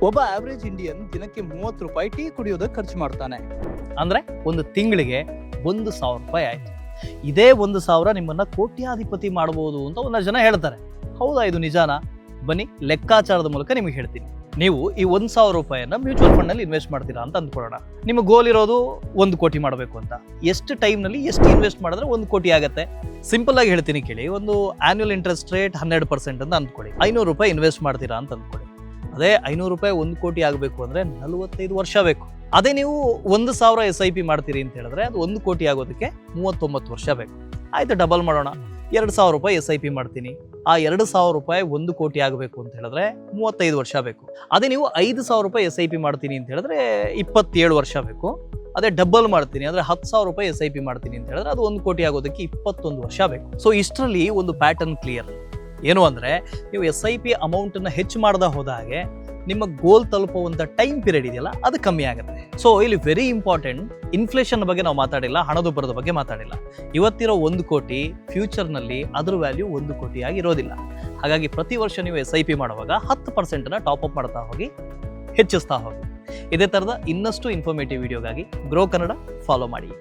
ಒಬ್ಬ average Indian ದಿನಕ್ಕೆ 30 ರೂಪಾಯಿ ಟೀ ಕುಡಿಯೋದಕ್ಕೆ ಖರ್ಚು ಮಾಡ್ತಾನೆ. ಅಂದರೆ ಒಂದು ತಿಂಗಳಿಗೆ 1,000 ರೂಪಾಯಿ ಆಯಿತು. ಇದೇ 1,000 ನಿಮ್ಮನ್ನು ಕೋಟ್ಯಾಧಿಪತಿ ಮಾಡ್ಬೋದು ಅಂತ ಒಂದಷ್ಟು ಜನ ಹೇಳ್ತಾರೆ. ಹೌದಾ, ಇದು ನಿಜಾನಾ? ಬನ್ನಿ ಲೆಕ್ಕಾಚಾರದ ಮೂಲಕ ನಿಮಗೆ ಹೇಳ್ತೀನಿ. ನೀವು ಈ 1,000 ರೂಪಾಯಿಯನ್ನು ಮ್ಯೂಚುವಲ್ ಫಂಡ್ನಲ್ಲಿ ಇನ್ವೆಸ್ಟ್ ಮಾಡ್ತೀರಾ ಅಂತ ಅಂದ್ಕೊಳ್ಳೋಣ. ನಿಮ್ಮ ಗೋಲ್ ಇರೋದು 1 ಕೋಟಿ ಮಾಡಬೇಕು ಅಂತ. ಎಷ್ಟು ಟೈಮ್ನಲ್ಲಿ ಎಷ್ಟು ಇನ್ವೆಸ್ಟ್ ಮಾಡಿದ್ರೆ 1 ಕೋಟಿ ಆಗುತ್ತೆ? ಸಿಂಪಲ್ ಆಗಿ ಹೇಳ್ತೀನಿ ಕೇಳಿ. ಒಂದು ಆನ್ಯುವಲ್ ಇಂಟ್ರೆಸ್ಟ್ ರೇಟ್ 12% ಅಂತ ಅಂದ್ಕೊಳ್ಳಿ. 500 ರೂಪಾಯಿ ಇನ್ವೆಸ್ಟ್ ಮಾಡ್ತೀರಾ ಅಂತ ಅಂದ್ಕೊಳ್ಳಿ. ಅದೇ 500 ರೂಪಾಯಿ 1 ಕೋಟಿ ಆಗಬೇಕು ಅಂದರೆ 45 ವರ್ಷ ಬೇಕು. ಅದೇ ನೀವು 1,000 SIP ಮಾಡ್ತೀರಿ ಅಂತ ಹೇಳಿದ್ರೆ ಅದು 1 ಕೋಟಿ ಆಗೋದಕ್ಕೆ 39 ವರ್ಷ ಬೇಕು. ಆಯಿತು, ಡಬಲ್ ಮಾಡೋಣ. 2,000 ರೂಪಾಯಿ SIP ಮಾಡ್ತೀನಿ. ಆ 2,000 ರೂಪಾಯಿ 1 ಕೋಟಿ ಆಗಬೇಕು ಅಂತ ಹೇಳಿದ್ರೆ 35 ವರ್ಷ ಬೇಕು. ಅದೇ ನೀವು 5,000 ರೂಪಾಯಿ SIP ಮಾಡ್ತೀನಿ ಅಂತ ಹೇಳಿದ್ರೆ 27 ವರ್ಷ ಬೇಕು. ಅದೇ ಡಬಲ್ ಮಾಡ್ತೀನಿ ಅಂದರೆ 10,000 ರೂಪಾಯಿ SIP ಮಾಡ್ತೀನಿ ಅಂತ ಹೇಳಿದ್ರೆ ಅದು 1 ಕೋಟಿ ಆಗೋದಕ್ಕೆ 21 ವರ್ಷ ಬೇಕು. ಸೊ ಇಷ್ಟರಲ್ಲಿ ಒಂದು ಪ್ಯಾಟರ್ನ್ ಕ್ಲಿಯರ್. ಏನು ಅಂದರೆ ನೀವು SIP ಅಮೌಂಟನ್ನು ಹೆಚ್ಚು ಮಾಡ್ತಾ ಹೋದ ಹಾಗೆ ನಿಮ್ಮ ಗೋಲ್ ತಲುಪುವಂಥ ಟೈಮ್ ಪೀರಿಯಡ್ ಇದೆಯಲ್ಲ ಅದು ಕಮ್ಮಿ ಆಗುತ್ತೆ. ಸೊ ಇಲ್ಲಿ ವೆರಿ ಇಂಪಾರ್ಟೆಂಟ್, ಇನ್ಫ್ಲೇಷನ್ ಬಗ್ಗೆ ನಾವು ಮಾತಾಡಿಲ್ಲ, ಹಣದುಬ್ಬರದ ಬಗ್ಗೆ ಮಾತಾಡಿಲ್ಲ. ಇವತ್ತಿರೋ 1 ಕೋಟಿ ಫ್ಯೂಚರ್ನಲ್ಲಿ ಅದ್ರ ವ್ಯಾಲ್ಯೂ 1 ಕೋಟಿ ಆಗಿರೋದಿಲ್ಲ. ಹಾಗಾಗಿ ಪ್ರತಿ ವರ್ಷ ನೀವು SIP ಮಾಡುವಾಗ 10%ನ ಟಾಪ್ ಅಪ್ ಮಾಡ್ತಾ ಹೋಗಿ, ಹೆಚ್ಚಿಸ್ತಾ ಹೋಗಿ. ಇದೇ ಥರದ ಇನ್ನಷ್ಟು ಇನ್ಫಾರ್ಮೇಟಿವ್ ವಿಡಿಯೋಗಾಗಿ ಗ್ರೋ ಕನ್ನಡ ಫಾಲೋ ಮಾಡಿ.